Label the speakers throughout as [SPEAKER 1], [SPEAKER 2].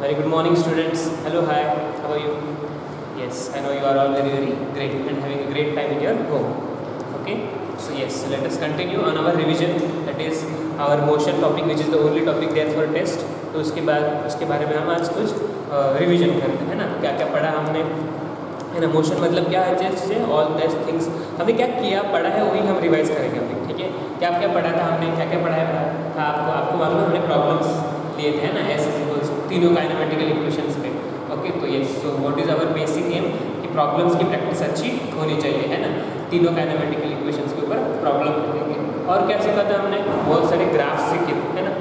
[SPEAKER 1] Very good morning, students. Hello, hi. How are you? Yes, I know you are all very great and having a great time in your home. Okay. So yes, let us continue on our revision. That is our motion topic, which is the only topic there for test. तो उसके बाद उसके बारे में हम आज कुछ revision करते हैं ना, क्या क्या पढ़ा हमने, है ना. मोशन मतलब क्या है, जैसे ऑल दैट थिंग्स हमने क्या किया पढ़ा है वही हम रिवाइज करेंगे अभी. ठीक है, क्या क्या पढ़ा था हमने, क्या क्या पढ़ाया था आपको. आपको मालूम है हमने प्रॉब्लम्स लिए थे ना, एस इज इक्वल्स तीनों काइनेमेटिकल इक्वेशंस पे. ओके, तो ये so what is our basic aim कि प्रॉब्लम्स की प्रैक्टिस अच्छी होनी चाहिए, है ना. तीनों काइनेमेटिकल इक्वेशंस के ऊपर प्रॉब्लम करेंगे. और क्या सीखा था हमने, बहुत सारे ग्राफ्स सीखे, है ना.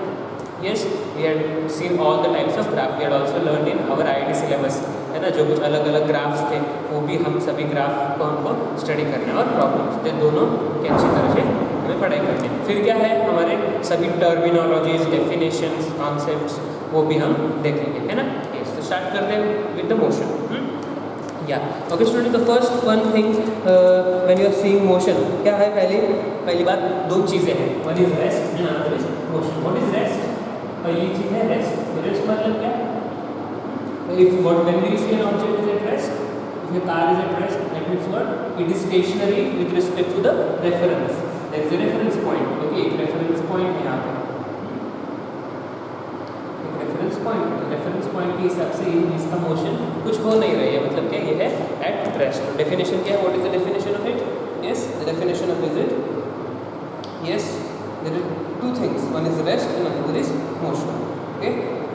[SPEAKER 1] Yes, we had seen all the types of graph. We had also learned in our IIT syllabus, है ना. जो कुछ अलग अलग ग्राफ्स थे वो भी हम सभी ग्राफ को हमको स्टडी करना है, और प्रॉब्लम्स थे दोनों की अच्छी तरह से हमें पढ़ाई करनी है. फिर क्या है, हमारे सभी टर्मिनोलॉजीज, डेफिनेशंस, कॉन्सेप्ट्स वो भी हम देखेंगे, है ना. yes, तो स्टार्ट करते हैं with the motion. Okay student, the first one thing when you are seeing motion, क्या है पहली बात दो चीज़ें हैं. One is rest and another is motion. What is rest? पहली चीज़ है रेस्ट. रेस्ट मतलब क्या? If what when we see an object is at rest, if a car is at rest, that means what? It is stationary with respect to the reference. There is a reference point. Okay, एक reference point है यहाँ पे, एक reference point. तो reference point के हिसाब से इसका motion कुछ हो नहीं रही है, मतलब क्या ये है at rest. Definition क्या है? What is the definition of it? Yes, the definition of it. Yes, there are two things. One is rest and another is motion. Okay.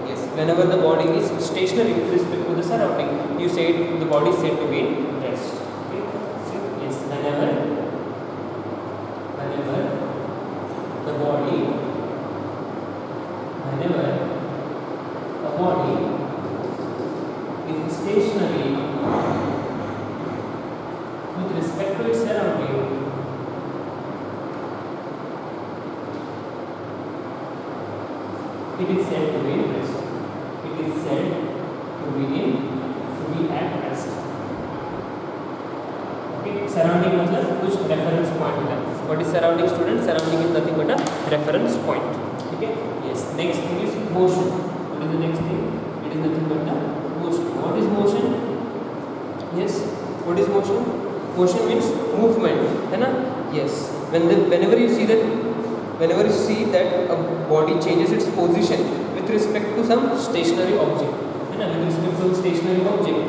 [SPEAKER 1] Yes, whenever the body is stationary with respect to the surrounding, you say the body is said to be in rest. Okay. Yes, whenever the body is stationary with respect to its surrounding, it is said to be in rest. It is said to be at rest. Okay, surrounding मतलब कुछ reference point होता है. What is surrounding, student? Surrounding is nothing but a reference point. ठीक है. Yes. Next thing is motion. What is the next thing? It is nothing but the motion. What is motion? Yes. What is motion? Motion means movement, है ना. Yes. Whenever you see that a body changes its position with respect to some stationary object, है ना, with respect to stationary object,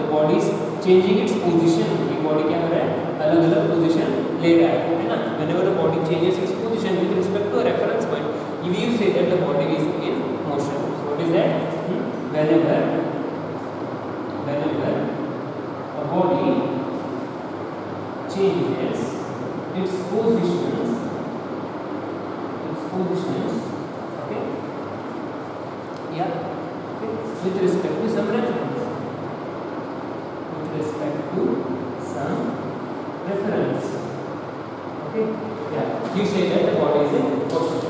[SPEAKER 1] the body is changing its position. ये body क्या कर रहा है, अलग अलग position ले रहा है ना. whenever the body changes its position with respect to a reference point, you say that the body is in motion. So what is that? Whenever a body changes its positions, okay, yeah, okay, with respect to some reference, okay, yeah, you say that the body is in motion.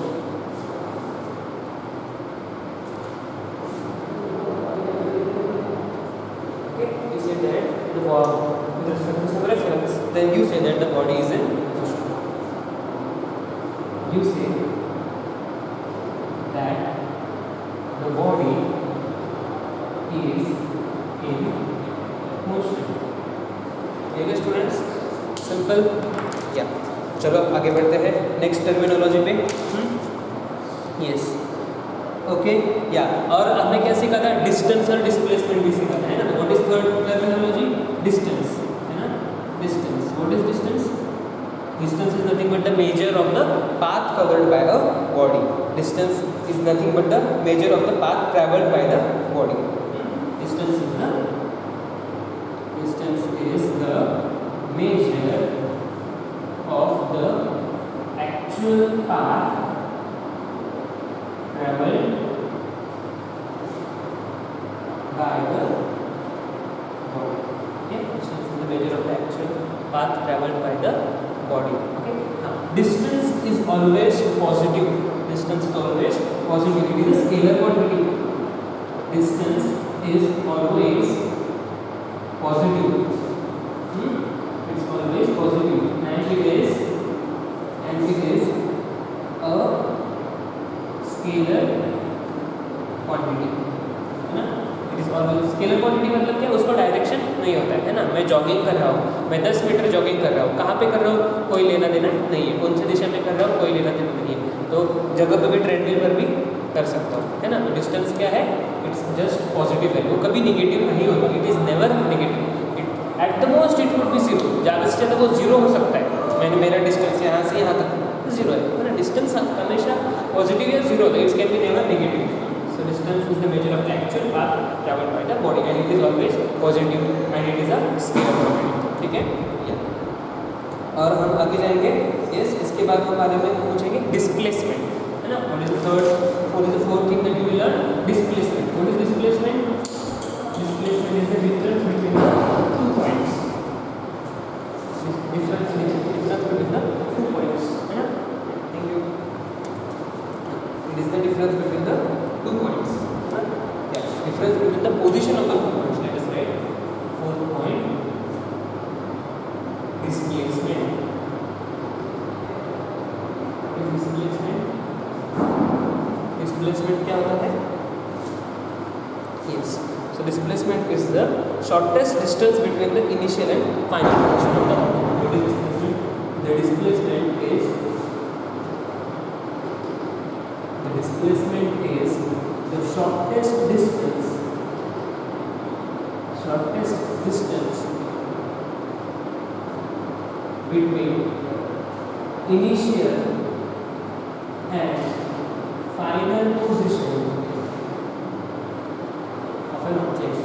[SPEAKER 1] Okay, you say that the body with respect to some reference, then you say that the body is in motion. You say that the body is in motion. ठीक है students, simple. या चलो आगे बढ़ते हैं next terminology पे. Yes, okay. या और हमने क्या सीखा था, डिस्टेंस और डिस्प्लेसमेंट भी सीखा था, है ना. What is third terminology? Distance, है ना. Distance. What is distance? Distance is nothing but the measure of the path covered by a body. Distance is nothing but the measure of the path traveled by the body. Distance is the measure of the actual path traveled by the body. Okay, distance is the measure of the actual path traveled by the body. Okay. Now, distance is always positive. Distance is always positive. It is a scalar quantity. Distance is always positive. It's always positive, and it is a scalar scalar quantity मतलब क्या, उसका direction नहीं होता है ना। मैं jogging कर रहा हूँ, मैं 10 मीटर जॉगिंग कर रहा हूँ, कहाँ पे कर रहा हूँ कोई लेना देना नहीं है, कौन सी दिशा में कर रहा हूँ कोई लेना देना नहीं है, तो जगह पे भी ट्रेडमिल पर भी कर सकता हूँ, है ना। तो डिस्टेंस क्या है, इट्स जस्ट पॉजिटिव वैल्यू, कभी निगेटिव नहीं होगा, it is never negative, it at the most it would be zero, ज़्यादा से ज़्यादा वो जीरो हो सकता है। मैंने मेरा डिस्टेंस यहाँ से यहाँ तक जीरो है ना, डिस्टेंस हमेशा पॉजिटिव या जीरो होता है, it's can be never negative. So distance is the measure of the actual path traveled by the body and it is always positive and it is a scalar quantity, ठीक है। और हम आगे जाएंगे, yes, इसके बाद हम बारे में पूछेंगे डिस्प्लेसमेंट, है ना। What is the fourth thing that you will learn, displacement. What is displacement? Displacement is the difference between the 2 points, difference between the 2 points, है ना। Thank you. It is the difference between the 2 points, yeah, difference between the position of the 2 points. Let us write 4th point, displacement. Displacement क्या होता है? Yes, so displacement is the shortest distance between the initial and final position of the object. What is displacement? The displacement is the shortest distance between initial and final position of an object,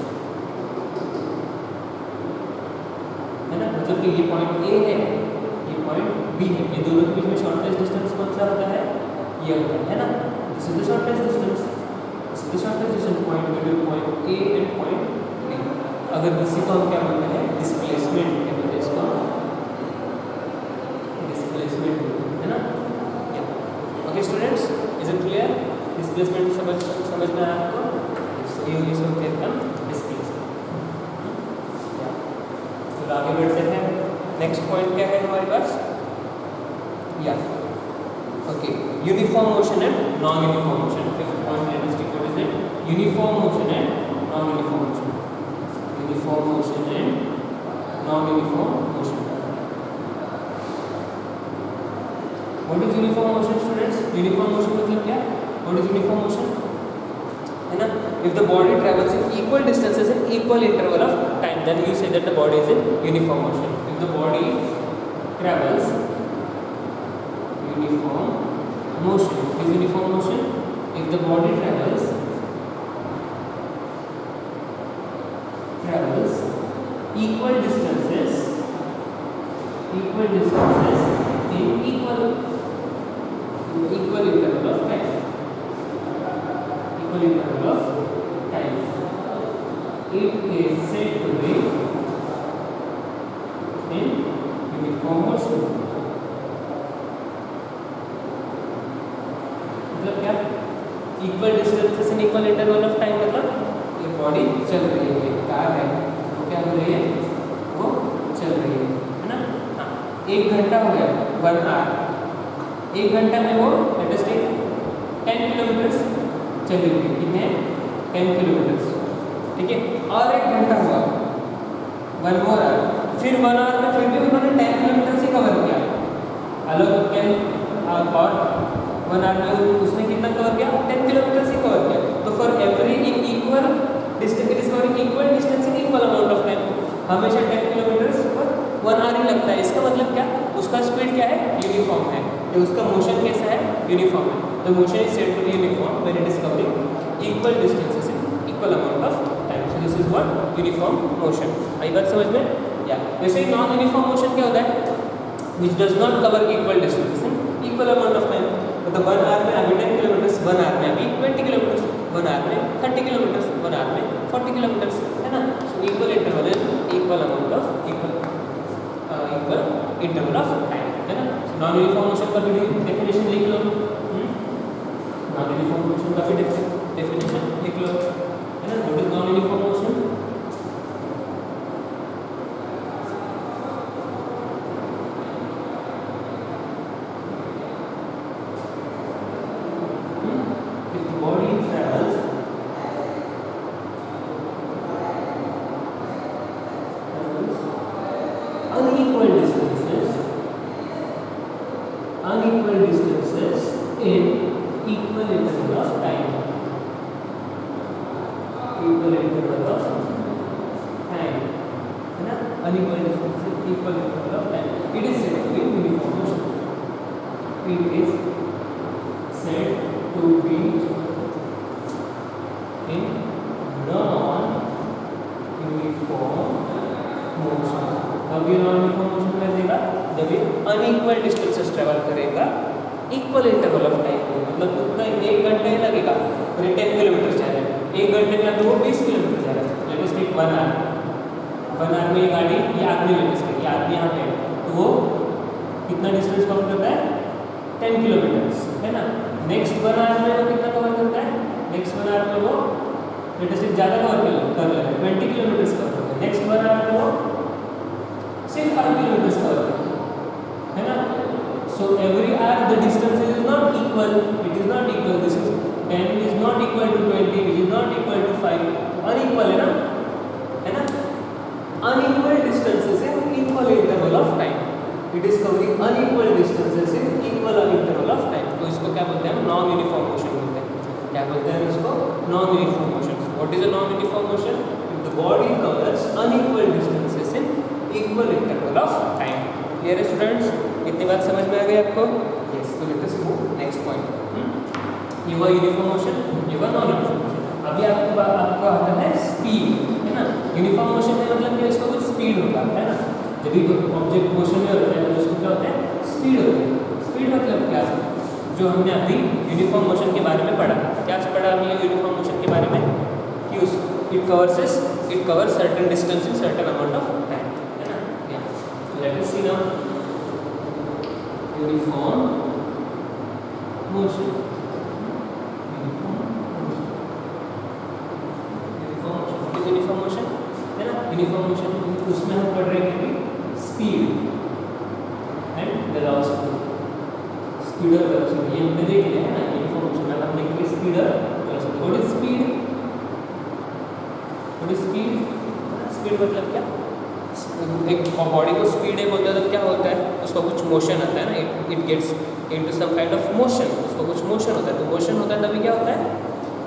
[SPEAKER 1] है ना। मतलब कि ये point A है, ये point B है, ये दोनों के बीच में शॉर्टेस्ट डिस्टेंस कौन सा होता है, ये होता है ना। This is the shortest distance. This is the shortest distance point between point A and point B. अगर इसी को हम क्या बोलते हैं, डिस्प्लेसमेंट क्या बोलते हैं इसको, डिस्प्लेसमेंट, है ना। Okay students, is it clear? Displacement समझ में आया आपको? So ये होते हैं डिस्प्लेसमेंट। तो आगे बढ़ते हैं, नेक्स्ट पॉइंट क्या है हमारे पास, या okay, uniform motion and non-uniform motion. Fifth point, let us take what is it? Uniform motion and non-uniform motion. Uniform motion and non-uniform motion. What is uniform motion, students? Uniform motion मतलब क्या? What is uniform motion? है ना? If the body travels in equal distances in equal interval of time, then you say that the body is in uniform motion. If the body travels uniform motion, is uniform motion if the body travels equal distances in equal interval of time, it is said to be in uniform motion. मतलब क्या, equal distances in equal interval of time, मतलब ये body चल रही है, car है, वो क्या हो रही है, वो चल रही है ना। हाँ, 1 घंटा हो गया, 1 आवर, 1 घंटा में वो लेट अस टेक 10 किलोमीटर चली हुई, कितने 10 किलोमीटर, ठीक है। और 1 घंटा हुआ, 1 मोर आवर, फिर 1 आवर में फिर भी उन्होंने 10 किलोमीटर से कवर किया, अलग कैन और 1 आवर में उसने कितना कवर किया, 10 किलोमीटर से कवर किया। तो for every in equal distance it is covering equal distance in equal amount of time, हमेशा 10 किलोमीटर पर 1 आवर ही लगता है। इसका मतलब क्या, उसका स्पीड क्या है, यूनिफॉर्म है, तो उसका मोशन कैसा है, यूनिफॉर्म है। The motion is said to be uniform when it is covering equal distances in equal amount of time, so this is what uniform motion. आई बात समझ में? या वैसे ही नॉन यूनिफॉर्म मोशन क्या होता है, which does not cover equal distances in equal amount of time. मतलब 1 आवर में अभी 10 किलोमीटर्स, 1 आवर में अभी 20 किलोमीटर्स, 1 आवर में 30 किलोमीटर्स, 1 आवर में 40 किलोमीटर्स, है ना। So equal interval is equal amount of equal interval of time, है ना। नॉन यूनिफॉर्म मोशन का भी डेफिनेशन लिख लो, नॉन यूनिफॉर्म मोशन का भी डेफिनेशन लिख लो, है ना। What is non uniform motion? Of time, है ना, unequal distance equal interval of time. It is said to be uniform motion, it is said to be in non uniform motion. कब ये नॉन यूनिफॉर्म मोशन कर देगा? जब ये unequal distances travel करेगा equal interval of time, मतलब उतना 1 घंटा ही लगेगा और ये 10 किलोमीटर जा रहा है, 1 घंटे में तो वो 20 किलोमीटर जा रहा है। Let us take 1 hour, 1 hour में ये गाड़ी, ये आदमी लेट अस टेक, ये आदमी यहाँ पे तो वो कितना डिस्टेंस कवर करता है? 10 किलोमीटर्स, है ना। नेक्स्ट 1 आवर में वो कितना कवर करता है? नेक्स्ट 1 आवर में वो लेट अस टेक ज़्यादा कवर कर ले रहा है, 20 किलोमीटर्स कवर करता है। नेक्स्ट 1 आवर में वो सिर्फ 5 किलोमीटर्स कवर करता है ना। So every hour the distance is not equal, it is not equal, this is 10 is not equal to 20, which is not equal to 5, unequal है ना, unequal distances in equal interval of time, it is covering unequal distances in equal interval of time। तो इसको क्या बोलते हैं? Non uniform motion बोलते हैं। क्या बोलते हैं इसको? Non uniform motion. What is a non uniform motion? The body covers unequal distances in equal interval of time. Clear है स्टूडेंट्स? इतनी बात समझ में आ गई आपको? यस। तो let us move next point. ये हुआ यूनिफॉर्म मोशन, ये हुआ नॉन यूनिफॉर्म मोशन। अभी आपको आता है स्पीड, है ना। यूनिफॉर्म मोशन में मतलब कि इसका कुछ स्पीड होता है ना, जब भी ऑब्जेक्ट मोशन में होता है तो उसको क्या होता है? स्पीड होती है। स्पीड मतलब क्या है? जो हमने अभी यूनिफॉर्म मोशन के बारे में पढ़ा, क्या पढ़ा हमने यूनिफॉर्म मोशन के बारे में? कि it covers certain distance in certain amount of time, है ना। Let us see now uniform motion. Uniform motion है ना। यूनिफॉर्म मोशन उसमें हम पढ़ रहे हैं कि स्पीड एंड वेलोसिटी, स्पीड और वेलोसिटी, ये हमने देख लिया है ना। यूनिफॉर्म मोशन में हम देखेंगे स्पीड और velocity. What is speed? What is speed? Speed मतलब क्या? एक बॉडी को स्पीड है बोलते हैं तो क्या होता है? उसका कुछ मोशन आता है ना, it gets into some kind of motion, उसको कुछ मोशन होता है। तो मोशन होता है तभी क्या होता है?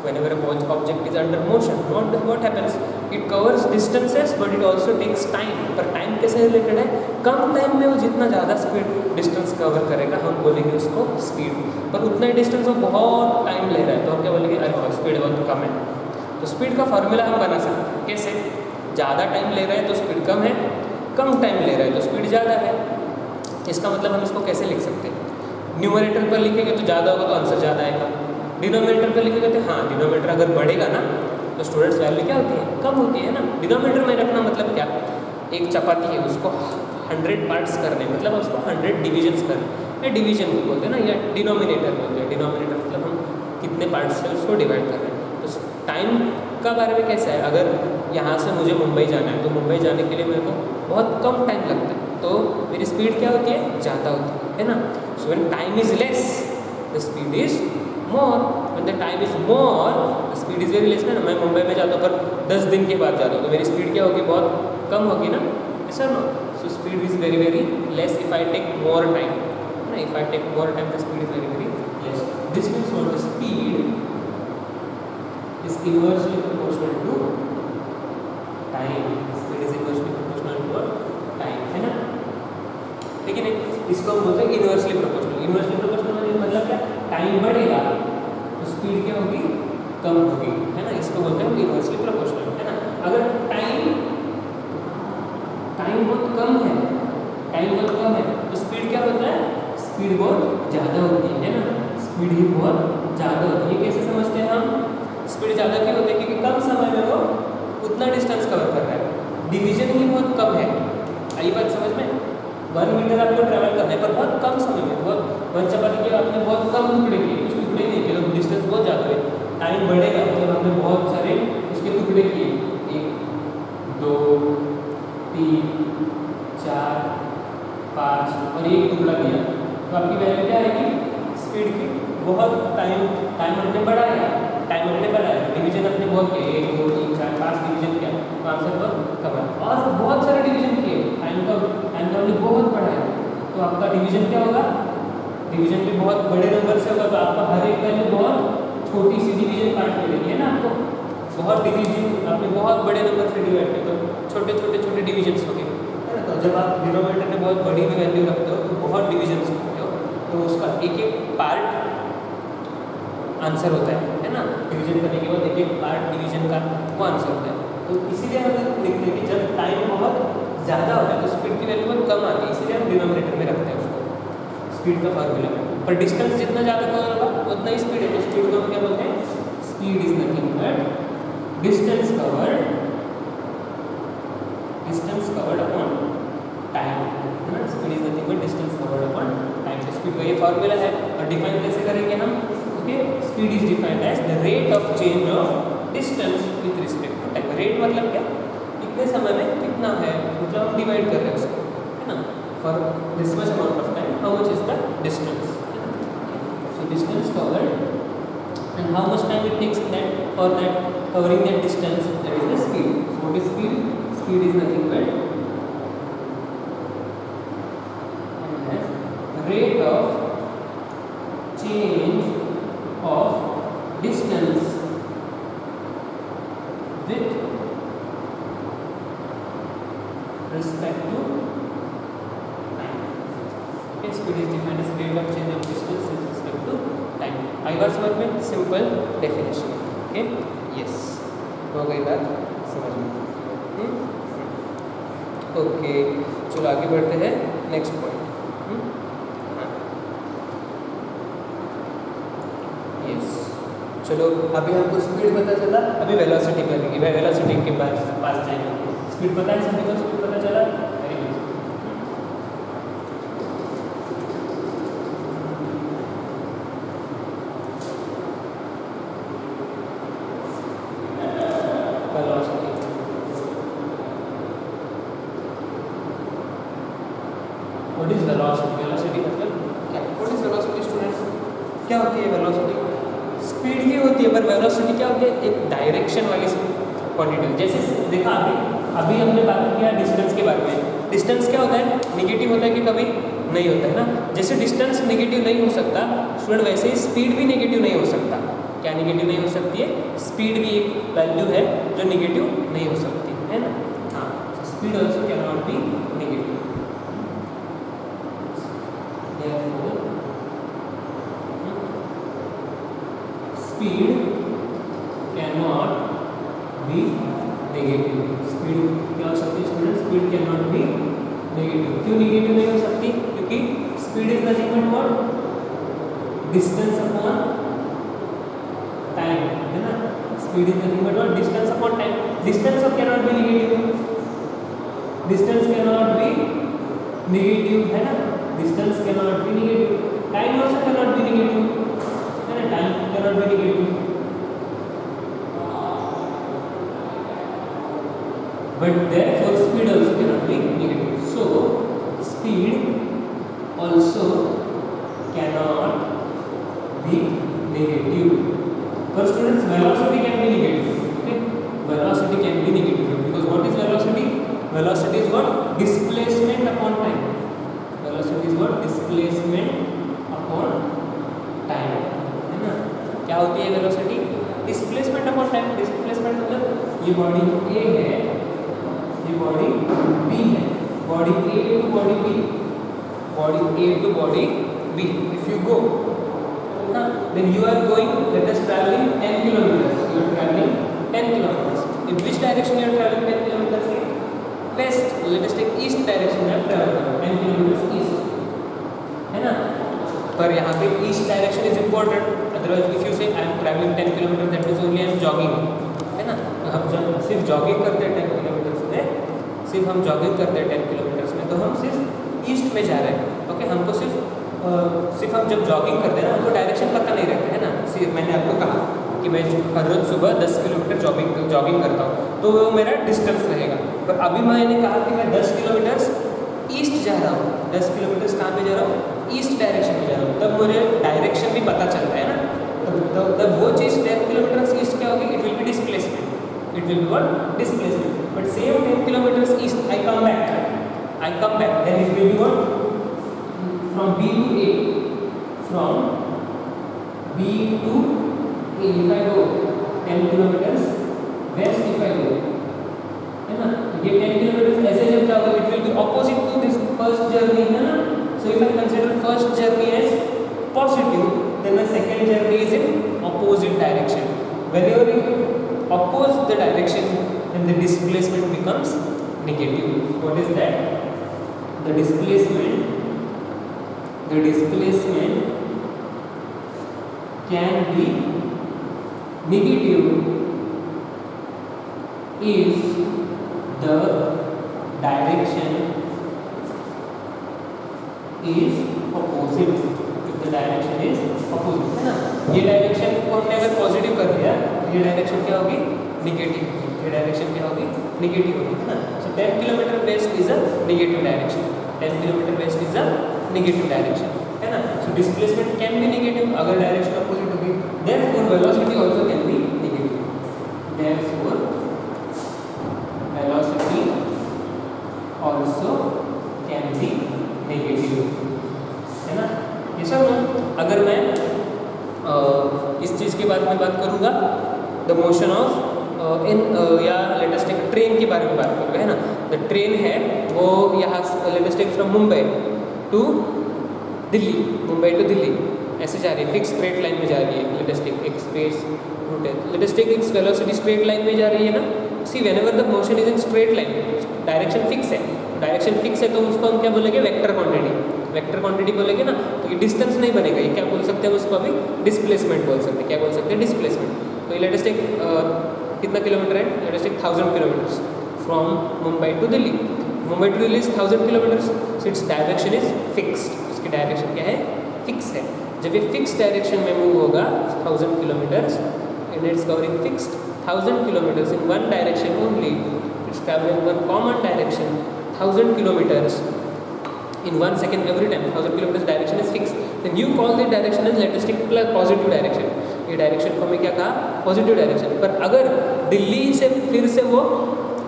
[SPEAKER 1] whenever a object is under motion, what happens? It covers distances but it also takes time। पर टाइम कैसे रिलेटेड है? कम टाइम में वो जितना ज़्यादा स्पीड डिस्टेंस कवर करेगा हम बोलेंगे उसको स्पीड, पर उतना ही डिस्टेंस वो बहुत टाइम ले रहा है तो हम क्या बोलेंगे? अरे स्पीड बहुत कम है। तो स्पीड का फॉर्मूला हम बना सकते हैं कैसे? ज़्यादा टाइम ले रहा है तो स्पीड कम है, कम टाइम ले रहा है तो स्पीड ज़्यादा है। इसका मतलब हम इसको कैसे लिख सकते हैं? न्यूमरेटर पर लिखेंगे तो ज़्यादा होगा तो आंसर ज़्यादा आएगा, डिनोमिनेटर पर लिखेंगे तो हाँ डिनोमिनेटर अगर बढ़ेगा ना तो स्टूडेंट्स वैल्यू क्या होती है? कम होती है ना। डिनोमिनेटर में रखना मतलब क्या? एक चपाती है उसको 100 पार्ट्स करने, मतलब उसको 100 डिविजन्स करने, या डिवीजन बोलते हैं ना, या डिनोमिनेटर बोलते हैं। डिनोमिनेटर मतलब हम कितने पार्ट्स से उसको डिवाइड कर रहे हैं। तो टाइम का बारे में कैसा है? अगर यहाँ से मुझे मुंबई जाना है तो मुंबई जाने के लिए मेरे को बहुत कम टाइम लगता है तो मेरी स्पीड क्या होती है? ज़्यादा होती है ना। So when time is less the speed is more, when the time is more the speed is very less ना। मैं मुंबई में जाता हूँ पर 10 दिन के बाद जाता हूँ तो मेरी स्पीड क्या होगी? बहुत कम होगी ना, ऐसा no. So speed is very very less if I take more time, है ना। If I take more time the speed is very very less. This means what? The speed is inversely proportional to time। Speed is inversely proportional to time, है ना। लेकिन इसको हम बोलते हैं inversely proportional. Inversely proportional मतलब क्या? Time बढ़ेगा तो स्पीड क्या होगी? कम होगी, है ना। इसको बोलते हैं इनवर्सली प्रोपोर्शनल, है ना। अगर टाइम बहुत कम है तो स्पीड क्या होता है? स्पीड बहुत ज़्यादा होती है ना। स्पीड ही बहुत ज़्यादा होती है। कैसे समझते हैं हम? स्पीड ज़्यादा क्यों होती है? क्योंकि कम समय में वो उतना डिस्टेंस कवर कर रहा है, डिवीजन ही बहुत कम है। आई बात समझ में? 1 मीटर आपको ट्रैवल करने पर बहुत कम समय में, बहुत 1 चपाती के आपने बहुत कम टुकड़े किए, कुछ टुकड़े नहीं किए तो डिस्टेंस बहुत ज़्यादा है। टाइम बढ़ेगा मतलब आपने बहुत सारे उसके टुकड़े किए, 1 2 3 4 5 और 1 टुकड़ा किया तो आपकी वैल्यू क्या आएगी? स्पीड की। बहुत टाइम हमने बढ़ाया, डिवीजन अपने बहुत किए, 1 2 3 4 5 डिवीजन किया तो आंसर बहुत कम है। और बहुत सारे डिवीजन किए, टाइम का हमने बहुत बढ़ाया तो आपका डिवीजन क्या होगा? डिवीजन भी बहुत बड़े नंबर से होगा तो आपका हर एक वैल्यू बहुत छोटी सी डिवीजन पार्ट मिलेगी, है ना आपको। बहुत डिवीजन आपने बहुत बड़े नंबर से डिवाइड किया तो छोटे छोटे छोटे डिविजन्स हो गए, है ना। तो जब आप डिनोमिनेटर में बहुत बड़ी वैल्यू रखते हो तो बहुत डिविजन्स होते हो, तो उसका एक एक पार्ट आंसर होता है ना। डिवीजन करने के बाद एक एक पार्ट डिवीजन का वो आंसर होता है। तो इसीलिए हम लिखते हैं कि जब टाइम बहुत ज़्यादा होता है तो स्पीड की वैल्यू बहुत कम आती है, इसीलिए हम डिनोमिनेटर में रखते हैं उसको स्पीड का फार्मूला में। पर डिस्टेंस जितना ज़्यादा कवर होगा उतना ही स्पीड है, तो स्पीड को हम क्या बोलते हैं, speed is nothing but distance covered upon time, है ना। Speed is nothing but distance covered upon time. तो स्पीड का ये फार्मूला है और डिफाइन कैसे करेंगे हम, okay. Speed is defined as the rate of change of distance with respect to time. Rate मतलब क्या, कितने समय में कितना है, मतलब हम डिवाइड कर रहे हैं उसको, है ना। For this much amount of time how much is the distance, so distance covered and how much time it takes that for that covering that distance, that is the speed. So what is speed? Speed is nothing but rate of change of distance with respect to time. Okay, speed is defined as rate of change of distance with respect to time. आई बार समझ में, simple definition, okay. Yes, हो गई बात समझ में, okay. चलो आगे बढ़ते हैं नेक्स्ट पॉइंट। यस, चलो अभी हमको स्पीड पता चला, अभी वेलोसिटी करेंगे, वेलोसिटी के पास जाएंगे। स्पीड पता है सभी को, स्पीड पता चला, very good. What is velocity, velocity मतलब क्या, व्हाट इज वेलोसिटी स्टूडेंट्स, क्या होती है वेलोसिटी? स्पीड ही होती है, पर वेलोसिटी क्या होती है, एक डायरेक्शन वाली क्वांटिटी। जैसे देखा अभी हमने बात किया डिस्टेंस के बारे में। डिस्टेंस क्या होता है, निगेटिव होता है कि कभी नहीं होता है ना। जैसे डिस्टेंस निगेटिव नहीं हो सकता स्टूडेंट, वैसे ही स्पीड भी निगेटिव नहीं हो सकता। क्या निगेटिव नहीं हो सकती है, स्पीड भी एक वैल्यू है जो निगेटिव नहीं हो सकती है ना। हाँ, speed also can not B negative. Speed can not be negative. Speed क्या हो सकती है student, speed can not be negative. क्यों नेगेटिव नहीं हो सकती, क्योंकि speed is nothing but what, distance upon time, है ना। Speed is nothing but what, distance upon time. Distance can not be negative, distance can not be negative, है ना। Distance can not be negative, time also can not be negative, है ना। Time can not be negative, but therefore speed also cannot be negative. So speed also cannot be negative. For students, velocity can be negative. Okay, velocity can be negative because what is velocity? Velocity is what, displacement upon time. Velocity is what, displacement upon time, है ना। क्या होती है velocity, displacement upon time. Displacement मतलब ये body A है, ये body B है, body A to body B, body A to body B. If you go, then you are going, let us traveling 10 kilometers, you are traveling 10 kilometers. In which direction you are traveling 10 kilometers? West. Let us take east direction, you are traveling 10 kilometers east, है ना। पर यहाँ पे east direction is important, otherwise if you say I am travelling 10 kilometre that means only I am jogging, है ना। तो हम जब सिर्फ जॉगिंग करते हैं 10 किलोमीटर्स में, सिर्फ हम जॉगिंग करते हैं 10 किलोमीटर्स में, तो हम सिर्फ ईस्ट में जा रहे हैं। ओके, हमको सिर्फ हम जब जॉगिंग करते हैं ना, हमको डायरेक्शन पता नहीं रहता है ना। सिर्फ मैंने आपको कहा कि मैं हर रोज़ सुबह 10 किलोमीटर जॉगिंग करता हूँ, तो वो मेरा डिस्टेंस रहेगा। पर अभी मैंने कहा कि मैं 10 किलोमीटर्स ईस्ट जा रहा हूँ, 10 किलोमीटर्स कहाँ पे जा रहा हूँ, ईस्ट डायरेक्शन में जा रहा हूँ, तब मुझे डायरेक्शन भी पता चलता है ना। तब वो चीज़ 10 किलोमीटर्स ईस्ट क्या होगी, it will be displacement, it will be what, displacement. But same 10 kilometres east I come back, then it will be what, from B to A, from B to A, if I go 10 kilometers west if I go, है ना, तो ये 10 kilometre ऐसे जब जाओगे it will be opposite to this first journey, है ना. So if I consider first journey as positive, then the second journey is in opposite direction. Whenever you oppose the direction, then the displacement becomes negative. What is that? The displacement can be negative if the direction is opposite. Direction is opposite, है ना. ये direction को हमने अगर positive कर दिया तो ये डायरेक्शन क्या होगी, निगेटिव. ये डायरेक्शन क्या होगी, निगेटिव होगी, है ना. सो 10 kilometre west is a negative direction. 10 kilometre west is a negative direction, है ना. So displacement can be negative अगर डायरेक्शन अपोजिट होगी. Therefore velocity also can be negative. Therefore velocity also can be negative, है ना. ये सब अगर मैं इस चीज़ के बारे में बात करूँगा, द मोशन ऑफ इन या लेटेस्ट टेक ट्रेन के बारे में बात करूँगा, है ना. द ट्रेन है वो यहाँ let us take from Mumbai to Delhi, Mumbai to Delhi ऐसे जा रही है, फिक्स स्ट्रेट लाइन में जा रही है. लेटेस्ट टेक एक स्पेस रूट है, let us take its velocity straight line में जा रही है ना. See whenever the motion is in straight line, direction fix है. डायरेक्शन फिक्स है तो उसको हम क्या बोलेंगे, वेक्टर क्वांटिटी. वेक्टर क्वांटिटी बोलेंगे ना तो ये डिस्टेंस नहीं बनेगा. ये क्या बोल सकते हैं उसको, अभी डिस्प्लेसमेंट बोल सकते हैं. क्या बोल सकते हैं, डिस्प्लेसमेंट. तो ये लेटेस्ट एक कितना किलोमीटर है, लेटेस्ट एक 1000 kilometres from Mumbai to Delhi. Mumbai to Delhi is 1000 kilometres. So its direction is fixed. इसकी डायरेक्शन क्या है, फिक्स है. जब ये फिक्स डायरेक्शन में मूव होगा 1000 kilometres and it's covering fixed 1000 kilometres in one direction only. It's travelling one common direction 1000 kilometers in 1 second every time. 1000 kilometers direction is fixed. Then you call the direction as let us take positive direction. ये direction को हमें क्या कहा, positive direction. पर अगर दिल्ली से फिर से वो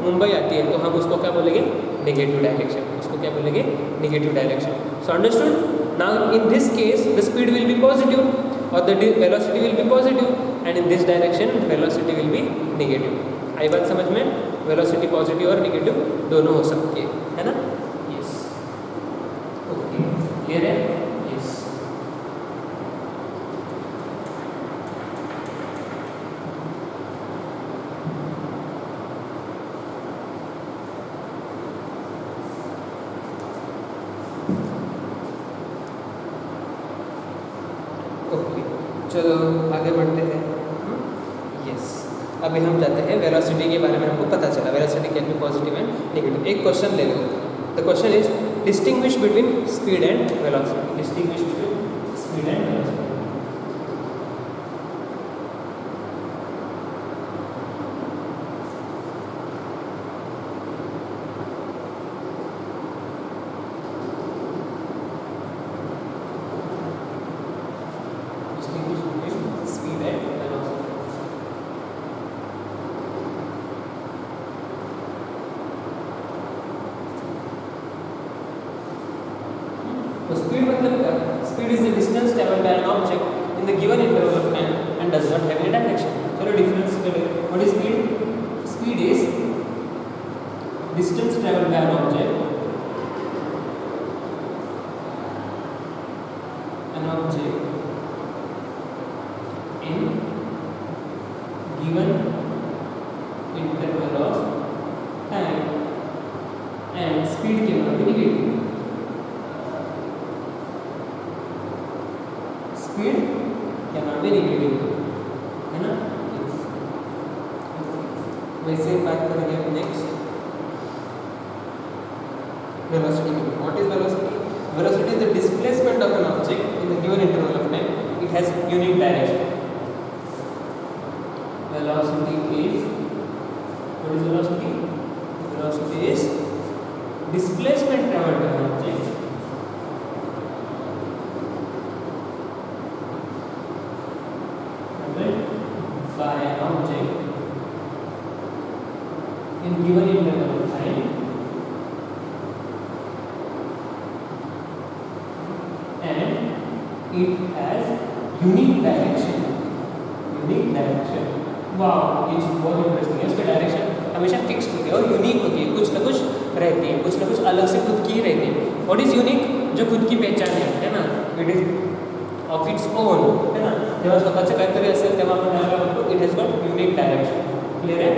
[SPEAKER 1] मुंबई आती है तो हम उसको क्या बोलेंगे, नेगेटिव डायरेक्शन. उसको क्या बोलेंगे, negative direction. So understood. Now in this case the speed will be positive और the velocity will be positive and in this direction velocity will be negative. आई बात समझ में, वेलोसिटी पॉजिटिव और नेगेटिव दोनों हो सकती है ना. यस, ओके, क्लियर है. यस, ओके, चलो आगे बढ़ते हैं. यस, अभी हम जाते हैं वेलोसिटी के बारे में. हमको पता चला velocity can be positive and negative. एक क्वेश्चन ले लो. The question is distinguish between speed and velocity. Distinguish between speed and velocity. Distinguish between speed and velocity. तो स्पीड मतलब क्या, speed is the distance travelled by an object in the given interval of time and does not have any direction. चलो difference करें. What is speed? Speed is distance travelled by an object in given interval of time and speed cannot be negative. Speed cannot be negative, है ना. वैसे बात करेंगे अभी next velocity की. What is velocity? Velocity is the displacement of an object in the given interval of time. It has unique direction. Velocity is, what is velocity? Velocity is displacement traveled by an object by an object in given interval of time and it has unique direction. Unique direction. Wow, ये चीज बहुत interesting है. उसकी direction हमेशा fixed होती है और unique होती है, कुछ ना कुछ रहती है, कुछ ना कुछ अलग से खुद की ही रहती है. What is unique? जो खुद की पहचान है ना, it is of its own, है ना. जेव्हा स्वतःचं काहीतरी असेल तेव्हा आपण त्याला काय म्हणतो, it has got unique direction. Clear है?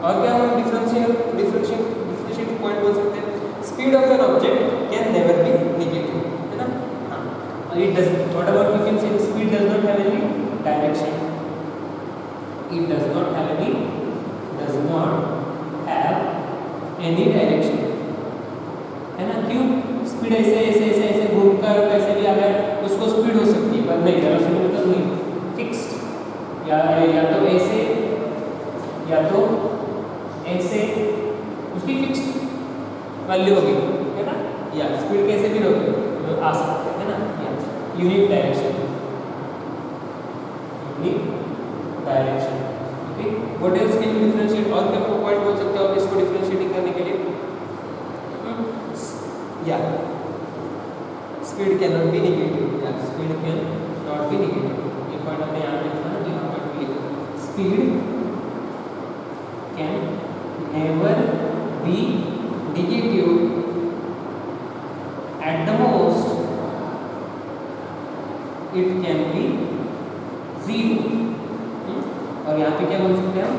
[SPEAKER 1] और क्या हम डिफरेंशिएट पॉइंट बोल सकते हैं. Speed of an object can never be negative, है ना. हाँ, it does. What about we can say speed does not have any direction. It does not have any direction, है ना. क्यों? स्पीड ऐसे ऐसे ऐसे ऐसे घूमकर कैसे भी अगर उसको स्पीड हो सकती है, पर नहीं वेलोसिटी मतलब नहीं फिक्स्ड, या तो ऐसे या तो ऐसे उसकी फिक्स्ड वैल्यू होगी, है ना. या स्पीड कैसे भी होगी आ सकते हैं, है ना. या unique direction, okay. What else can you differentiate? और क्या पॉइंट बोल सकते हो आप इसको डिफरेंशिएटिंग करने के लिए? या speed can not be negative, या speed can not be negative. ये पॉइंट हमने यहाँ पे लिखा ना, यहाँ पर भी लिखा. Speed can never be negative, at the most it can be 0. और यहाँ पे क्या बोल सकते हैं हम?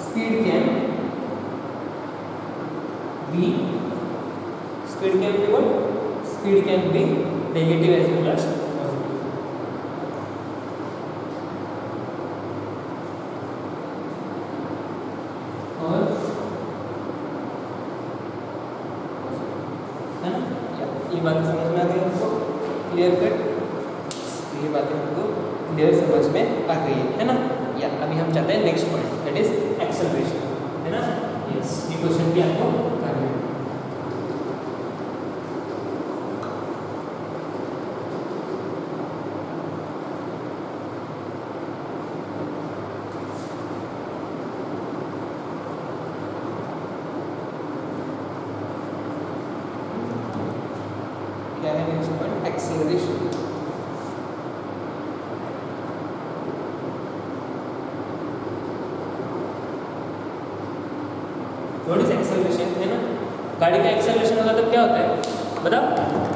[SPEAKER 1] Speed can be what? Speed can be negative as well as positive. और है ना, ये बातें समझ में आ गई आपको? Clear cut. ये बातें हमको क्लियर समझ में आ गई है ना. या अभी हम चाहते हैं next point, that is acceleration, है ना. यस, ये क्वेश्चन भी आपको करना है. क्या है next point? Acceleration. What is acceleration, है ना. गाड़ी का एक्सेलरेशन होगा तब क्या होता है बताओ?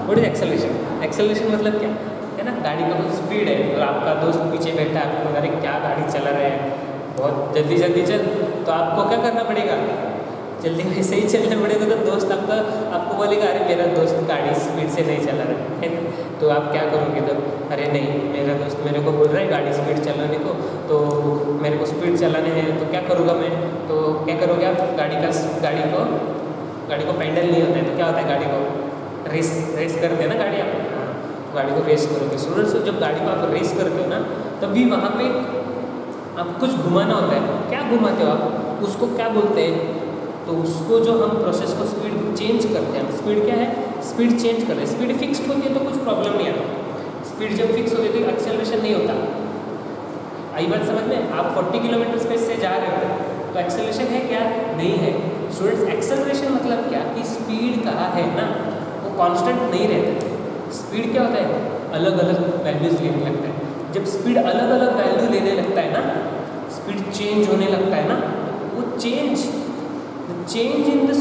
[SPEAKER 1] What is acceleration? एक्सेलरेशन मतलब क्या है ना. गाड़ी का कुछ स्पीड है और आपका दोस्त पीछे बैठा है, आपको अरे क्या गाड़ी चला रहे हैं, बहुत जल्दी जल्दी चल, तो आपको क्या करना पड़ेगा? जल्दी वैसे ही चलना पड़ेगा. तो दोस्त आपको बोलेगा अरे मेरा दोस्त गाड़ी स्पीड से नहीं चला रहा है ना. तो आप क्या करोगे तब? अरे नहीं, मेरा दोस्त मेरे को बोल रहा है गाड़ी स्पीड चलाने को, तो मेरे को स्पीड चलाने हैं, तो क्या करूँगा मैं? तो क्या करोगे आप? गाड़ी को पेडल नहीं होता है, तो क्या होता है? गाड़ी को रेस करते हैं ना गाड़ी आप. हाँ, गाड़ी को रेस करोगे. स्टूडेंट्स, जब गाड़ी को आप रेस करते हो ना, तभी वहाँ पे आप कुछ घुमाना होता है. क्या घुमाते हो आप? उसको क्या बोलते हैं? तो उसको जो हम प्रोसेस को स्पीड चेंज करते हैं. स्पीड क्या है? स्पीड चेंज करते हैं. स्पीड फिक्स्ड होती है तो कुछ प्रॉब्लम नहीं आता. स्पीड जब फिक्स होती है तो एक्सेलरेशन नहीं होता. आई बात समझ में? आप 40 किलोमीटर स्पीड से जा रहे हो तो एक्सेलरेशन है क्या? नहीं है. स्टूडेंट्स, एक्सेलरेशन मतलब क्या कि स्पीड कहाँ है ना, वो कांस्टेंट नहीं रहता. स्पीड क्या होता है? अलग अलग वैल्यूज लेने लगता है. जब स्पीड अलग अलग वैल्यू लेने लगता है ना, स्पीड चेंज होने लगता है ना, वो change change in the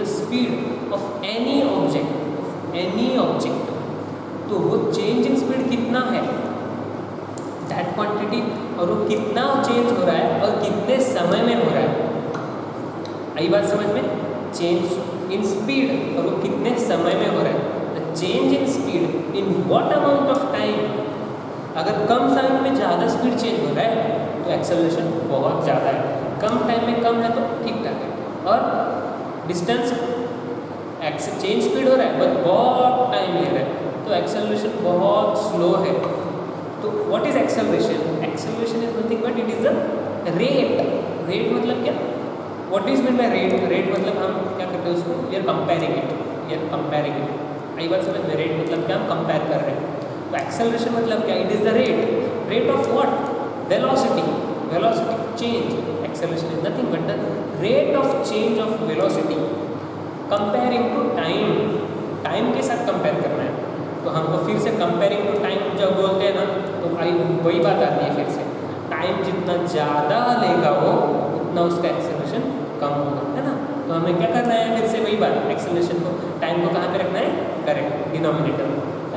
[SPEAKER 1] speed of any object, तो वो change in speed कितना है, that quantity, और वो कितना चेंज हो रहा है और कितने समय में हो रहा है. आई बात समझ में? change in speed, और वो कितने समय में हो रहा है. the change in speed in what amount of time. अगर कम समय में ज़्यादा स्पीड चेंज हो रहा है तो एक्सेलरेशन बहुत ज़्यादा है. कम टाइम में कम है तो ठीक ठाक है. और डिस्टेंस चेंज स्पीड हो रहा है बट बहुत टाइम ले रहा है तो एक्सेलरेशन बहुत स्लो है. तो what is acceleration? Acceleration is nothing but it is a rate. Rate मतलब क्या? What is mean by rate? Rate मतलब हम क्या करते हैं उसको? We are comparing it. आई बात समझ में? रेट मतलब क्या? हम कंपेयर कर रहे हैं. तो एक्सेलरेशन मतलब क्या? It is the rate of what? Velocity change. Acceleration is nothing but the rate of change of velocity comparing to time के साथ कंपेयर करना है. तो हमको फिर से कंपेयरिंग टू टाइम जब बोलते हैं ना, तो वही बात आती है फिर से. टाइम जितना ज़्यादा लेगा वो उतना उसका एक्सेलरेशन कम होगा, है ना। तो हमें क्या करना है, फिर से वही बात, एक्सेलरेशन को, टाइम को कहाँ पे रखना है, करेक्ट डिनोमिनेटर।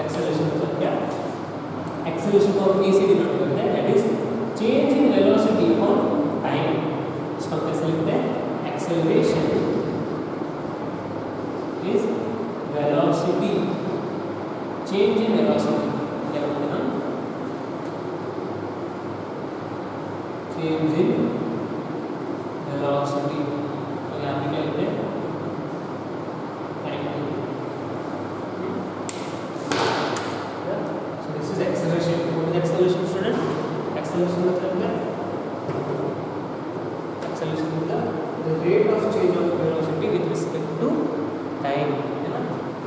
[SPEAKER 1] एक्सेलरेशन मतलब क्या, एक्सेलरेशन को हम ए से डिनोट करते हैं, that is change in velocity on time. इसको हम कैसे लिखते हैं, acceleration is velocity, change in velocity, क्या बोलते हैं हम, चेंज इन वेलोसिटी। तो यहाँ पे क्या लिखते हैं, time. So this is acceleration. What is acceleration student, acceleration मतलब क्या, एक्सेलरेशन मतलब the rate of change of velocity with respect to time, है ना।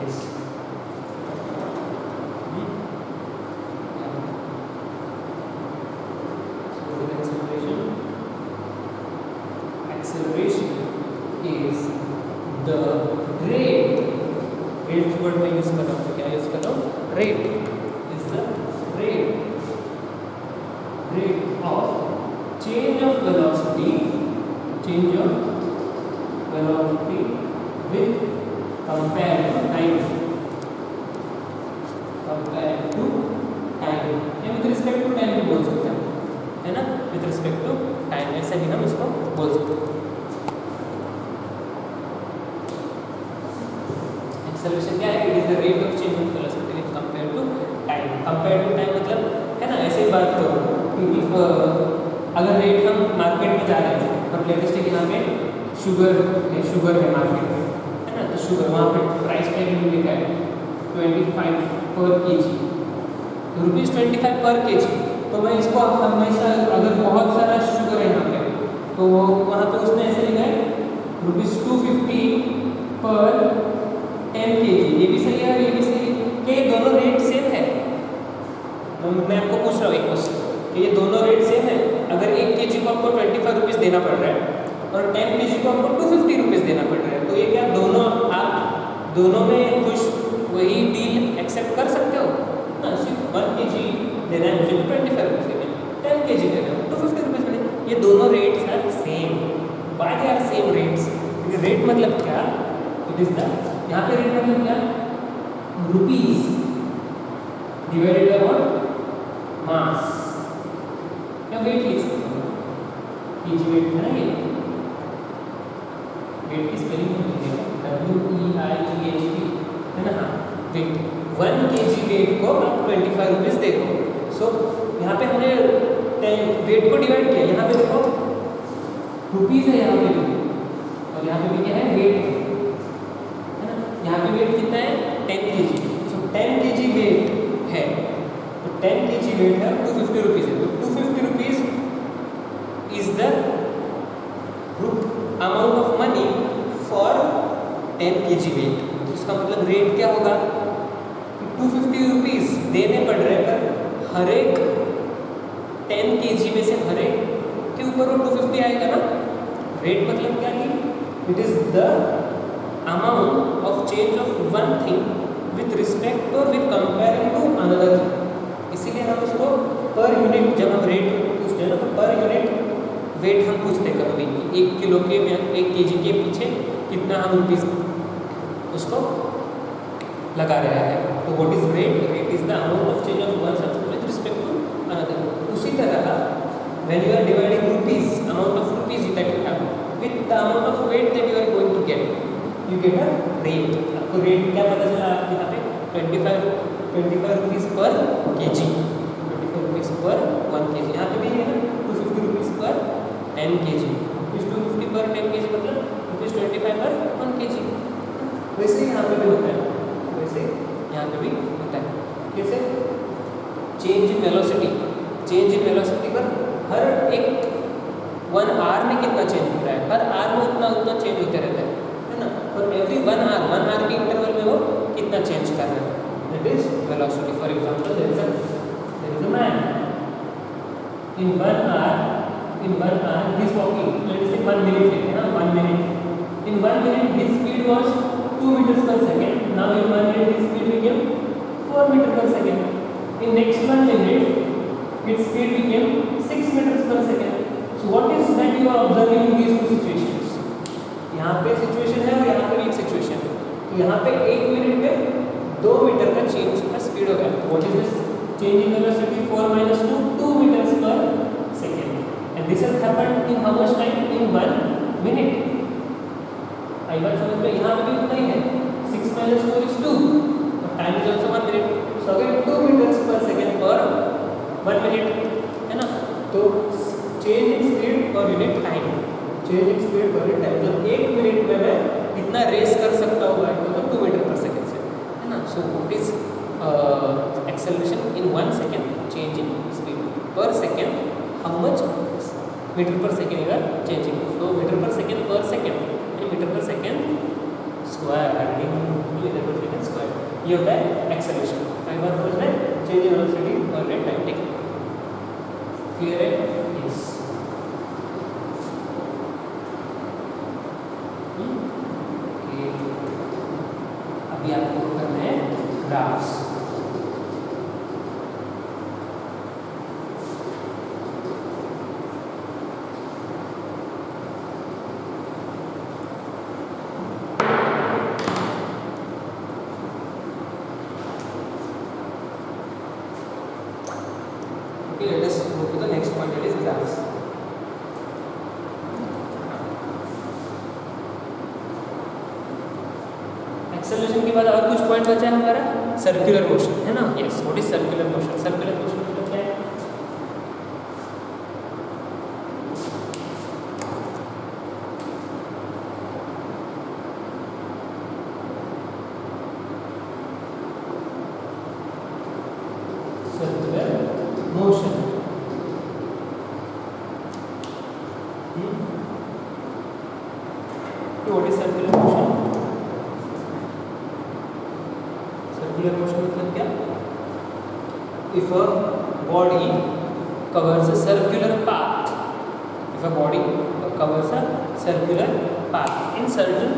[SPEAKER 1] Yes, acceleration is the rate, rate word में यूज कर रहा हूँ, क्या यूज कर रहा हूँ, rate is the rate of change of velocity, change of velocity with compared to time, compared to time, या with respect to time भी बोल सकते हैं, है ना, with respect to टाइम, ऐसा ही हम इसको बोल सकते हैं। एक्सेलरेशन क्या है, it is the rate of change of velocity with compare to time. Compare to time मतलब, है ना, ऐसे ही बात करो कि अगर रेट हम मार्केट में जा रहे हैं और लेटेस्ट है कि यहाँ पे शुगर है मार्केट में, है ना, तो शुगर वहाँ पे प्राइस टैग लिखा है 25 पर केजी, ₹25 पर केजी। तो मैं इसको हमेशा, अगर बहुत सारा शुगर है यहाँ पे, तो वहाँ पे उसने ऐसे लिखा है ₹250 पर 10 kg। ये भी सही है और ये भी सही है, कि ये दोनों रेट सेम है। मैं आपको पूछ रहा हूँ एक क्वेश्चन कि ये दोनों रेट सेम है। अगर 1 kg को आपको 25 रुपीज़ देना पड़ रहा है और 10 kg को आपको 250 रुपीज़ देना पड़ रहा है, तो ये क्या दोनों, आप दोनों में कुछ वही डील एक्सेप्ट कर सकते हो ना। सिर्फ 1 kg देना है मुझे, 25 रुपीज़ देना है, 10 kg देना है 250 रुपीज़ देना। ये दोनों rates are same. Why they are same rates, rate मतलब क्या, इट इज द, यहाँ पे रेट मतलब क्या, रुपीज डिवाइडेड बाय व्हाट, मास, या वेट लिख सकते हो, केजी वेट है ना, ये वेट की स्पेलिंग में लिखिएगा WEIGHT, है ना। हाँ, वेट, 1 kg वेट को आप 25 रुपीज़ देखो। सो यहाँ पे हमने वेट को डिवाइड किया, यहाँ पे देखो रुपीज़ है यहाँ पे भी, और यहाँ पे भी क्या है, वेट है ना। यहाँ पे वेट कितना है, 10 kg। सो 10 kg वेट है, तो 10 kg वेट है, 250 रुपीज़ है, तो 250 rupees is the amount of money for 10 kg weight. तो इसका मतलब रेट क्या होगा, 250 रुपीज़ देने पड़ रहे हैं, पर हर एक 10 kg में से हर एक के ऊपर वो 250 आएगा ना। रेट मतलब क्या कि it is the amount of change of one thing with respect और with comparing to another thing. इसीलिए हम उसको पर यूनिट, जब हम रेट पूछते हैं ना, तो पर यूनिट वेट हम पूछते हैं कभी भी, 1 किलो के 1 kg के पीछे कितना हम रुपीज़ उसको लगा रहे हैं। तो what is rate, rate is the amount of change of one substance with respect to another. उसी तरह when you are dividing rupees, amount of rupees that you have with the amount of weight that you are going to get, you get a rate। आपको rate क्या पता चला, आप यहाँ पे 25 rupees पर kg, 25 रुपीज़ पर 1 kg, यहाँ पे भी है ना 250 रुपीज़ पर 10 kg, 250 पर 10 kg मतलब ₹25 पर 1 kg। वैसे ही यहाँ पे भी होता है, वैसे यहाँ पे भी होता है। कैसे, change in velocity, change in velocity पर हर एक 1 आवर में कितना चेंज होता है, हर आवर में उतना चेंज होते रहता है ना। और एवरी 1 आवर के इंटरवल में वो कितना चेंज कर रहा है, that is velocity. For example there is a man in 1 hour he is walking, let's say 1 minute है ना, 1 minute, in 1 minute his speed was 2 meters per second, now in 1 minute his speed became 4 meters per second, in next 1 minute its speed became 6 meters per second. So what is that you are observing in these two situations? यहाँ पे situation है और यहाँ पे एक situation है. तो यहाँ पे 1 मिनट में 2 मीटर का चेंज का स्पीड हो गया. What is this change in velocity? 4 minus 2, 2 meters per second. And this has happened in how much time? In 1 minute. आई बात समझ में? यहाँ पे भी उतना ही है. 6 minus 4 is 2. Time is also 1 minute. So again 2 meters per second per 1 minute, है ना? तो change in speed per unit time. Change in speed per unit time. मतलब 1 मिनट में मैं इतना रेस कर सकता हूँ मतलब 2 मीटर पर सेकंड से, है ना? So what is acceleration in 1 second? Change in speed per second. How much meter per second you are changing? So meter per second metre per second square metre per second square ये होता है acceleration. कई बार समझ में change in velocity और rate time. ठीक क्लियर है? यस. अभी आपको करना है graphs. Let us go to the next point, that is graphs. Acceleration के बाद और कुछ पॉइंट बचा है हमारा सर्कुलर मोशन, है ना? Yes. What is circular motion? Circular motion मतलब क्या है? Circular motion. What is circular motion? Circular motion मतलब क्या? If a body covers a circular path, if a body covers a circular path in certain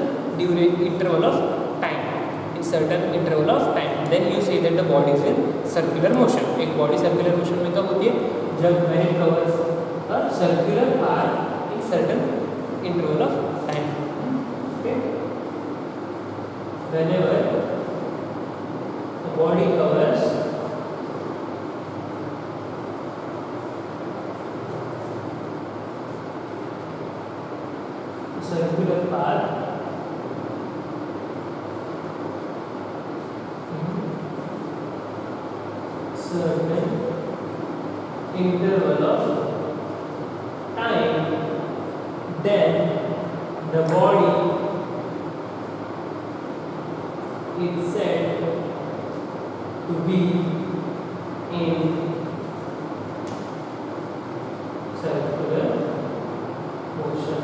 [SPEAKER 1] interval of time, then you say that the body is in circular motion. एक body circular motion में कब होती है? जब when it covers a circular path in certain interval of time. Okay. Whenever the body covers a circular path certain interval of time, then the body is said to be in circular motion.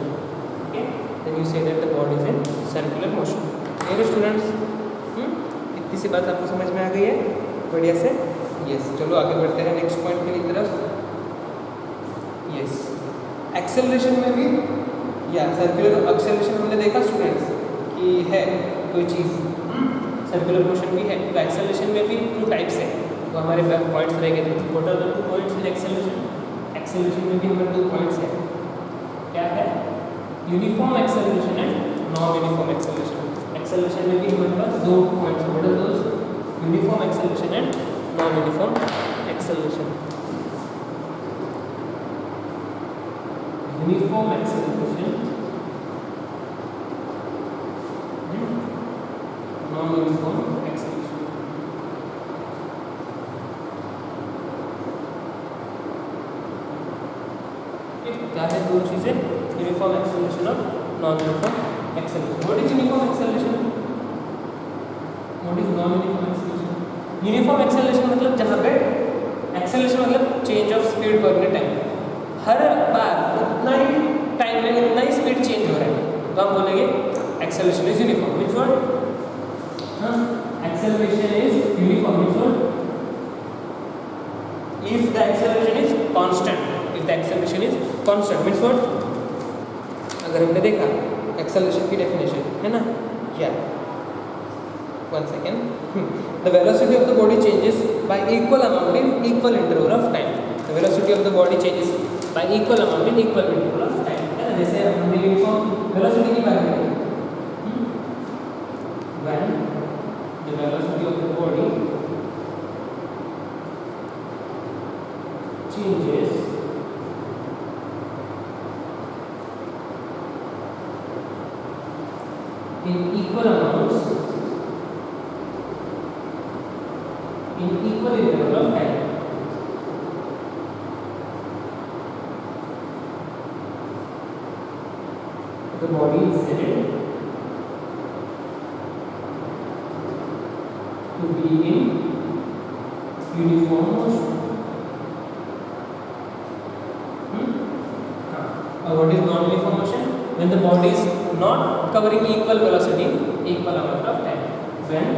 [SPEAKER 1] Okay, then you say that the body is in circular motion. Clear students? इतनी सी बात आपको समझ में आ गई है बढ़िया से? Yes. चलो आगे बढ़ते हैं नेक्स्ट पॉइंट की तरफ. यस. एक्सेलरेशन में भी या सर्कुलर एक्सेलरेशन हमने देखा स्टूडेंट्स कि है कोई चीज़ सर्कुलर मोशन भी है. तो एक्सेलरेशन में भी 2 टाइप्स है. तो हमारे पॉइंट्स रह गए थे. What are the 2 points in acceleration? Acceleration में भी हमारे 2 पॉइंट्स है. क्या है? Uniform acceleration and non uniform acceleration. Acceleration में भी हमारे पास 2 पॉइंट्स है. What are those? Uniform acceleration and non uniform acceleration. Uniform acceleration, non uniform acceleration. क्या है 2 चीजें? यूनिफॉर्म एक्सेलरेशन और non uniform acceleration. What is uniform acceleration? What is non uniform acceleration? Uniform acceleration मतलब जहाँ पे acceleration मतलब change of speed पर time. हर बार उतना ही टाइम में उतना ही स्पीड चेंज हो रहा है, तो हम बोलेंगे acceleration is uniform. Means what? Acceleration is uniform. Means what? If the acceleration is constant. If the acceleration is constant means what? अगर हमने देखा acceleration की definition है ना? Yeah. 1 second. The velocity of the body changes by equal amount in equal interval of time. the velocity of the body changes by equal amount in equal interval of time, है ना. जैसे हमने uniform velocity की बात करी, when the velocity of the body changes in equal amounts in equal interval of time. The body is said to be in uniform motion. What is non-uniform motion? When the body is not covering equal velocity, equal amount of time. When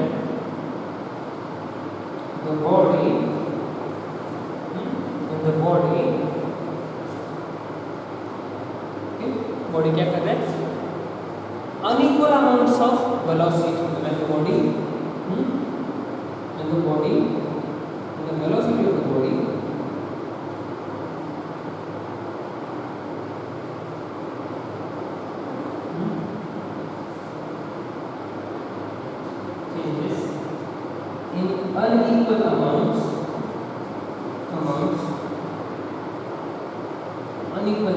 [SPEAKER 1] the body क्या कर रहा है? Unequal amounts of velocity. When the velocity of the body changes in unequal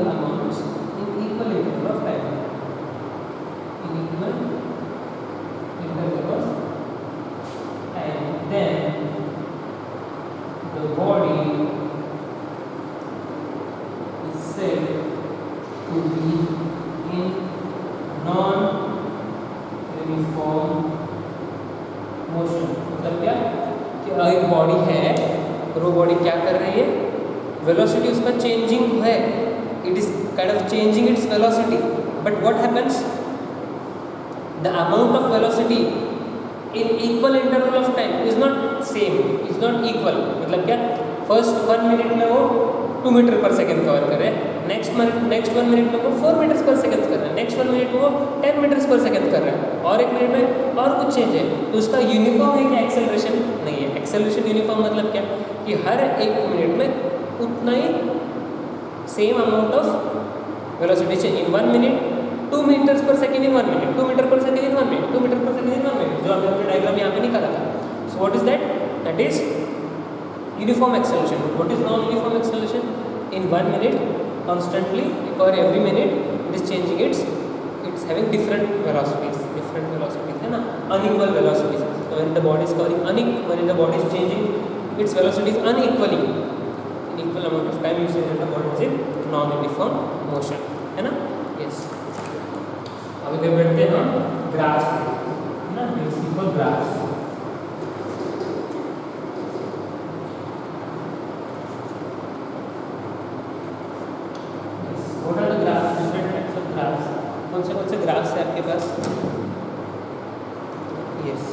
[SPEAKER 1] amounts in equal interval of time. And then the body is said to be in non-uniform motion. मतलब क्या कि एक body है और वो body क्या कर रही है, वेलोसिटी उसका चेंजिंग है, it is kind of changing its velocity, but what happens, the amount of velocity in equal interval of time is not same, is not equal. मतलब क्या, फर्स्ट 1 मिनट में वो 2 मीटर पर सेकेंड कवर कर रहे हैं, next 1 minute में वो 4 metres per second कर रहे हैं, नेक्स्ट 1 मिनट में वो 10 मीटर्स पर सेकेंड कर रहे हैं, और 1 मिनट में और कुछ चेंज है. तो उसका यूनिफॉर्म है क्या? एक्सेलरेशन नहीं है. एक्सेलरेशन यूनिफॉर्म मतलब क्या कि हर 1 मिनट में उतना ही same amount of velocity change in 1 minute, 2 metres per second in 1 minute, 2 metre per second in 1 minute, 2 metre per second in 1 minute, जो आपने अपने डायग्राम यहाँ पे निकाला था. So what is that? That is uniform acceleration. What is non uniform acceleration? In 1 minute constantly or every minute it is changing it's having different velocities, है ना, unequal velocities. So when the body is covering when the body is changing its velocities unequally in equal amount of time, you say that the body is in non-uniform motion, है ना. yes. अब इधर बैठते हैं हम graphs, है ना, simple graphs. What are the graphs? Different types of graphs. कौन से ग्राफ्स है आपके पास? yes.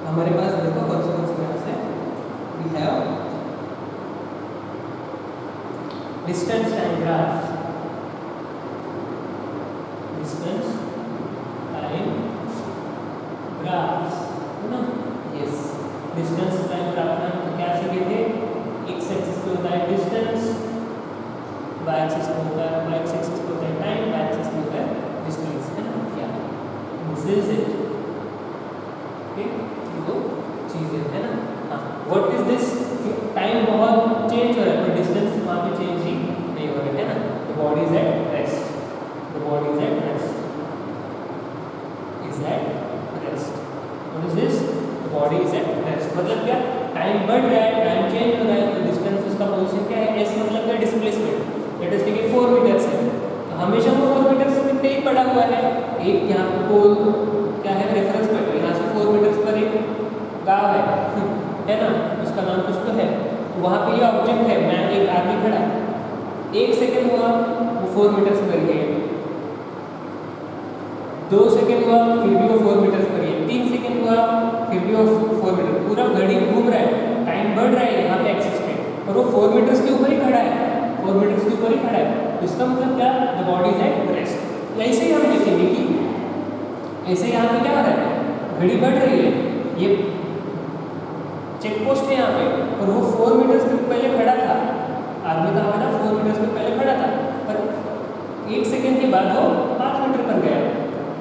[SPEAKER 1] हमारे पास देखो कौन से ग्राफ्स है. We have distance time graphs. Distance time graphs, है ना. yes. डिस्टेंस टाइम ग्राफ में क्या सीखे थे? एक्स एक्सिस पे होता है डिस्टेंस, वाई एक्सिस पे होता है टाइम, वाई एक्सिस पे होता है डिस्टेंस, है ना. क्या दिस इज इट. ओके, वो चीजें है ना. हाँ, व्हाट इज दिस? टाइम बहुत चेंज हो रहा है पर डिस्टेंस वहाँ पे चेंज ही नहीं हो रहा है ना. The body is at rest. What is this? The body is at rest. मतलब क्या? टाइम बढ़ रहा है, टाइम चेंज हो रहा है, तो डिस्टेंस उसका पोजीशन क्या है? s मतलब क्या? Displacement. Let us take 4 metres है, तो हमेशा वो 4 मीटर्स से पे ही पड़ा हुआ है. एक यहाँ पे पोल क्या है? Reference point. यहाँ से 4 मीटर्स पर एक गाँव है ना, उसका नाम कुछ तो है. वहाँ पे ये ऑब्जेक्ट है, मैं एक आदमी खड़ा है, 1 सेकेंड हुआ वो 4 मीटर्स पर गए, 2 सेकेंड हुआ फिर भी वो 4 मीटर्स पर है, 3 सेकेंड हुआ फिर भी वो 4 मीटर. पूरा घड़ी घूम रहा है, टाइम बढ़ रहा है यहाँ पे एक्सिस पे, पर वो 4 मीटर्स के ऊपर ही खड़ा है, 4 मीटर्स के ऊपर ही खड़ा है. इसका मतलब क्या, the body is at rest. ऐसे ही हम देखेंगे कि ऐसे यहाँ पे क्या हो रहा है, घड़ी बढ़ रही है, ये चेक पोस्ट है यहाँ पे, और वो 4 मीटर्स पे पहले खड़ा था, आदमी का हमारा 4 मीटर्स पे पहले खड़ा था, पर 1 सेकेंड के बाद वो 5 मीटर पर गया,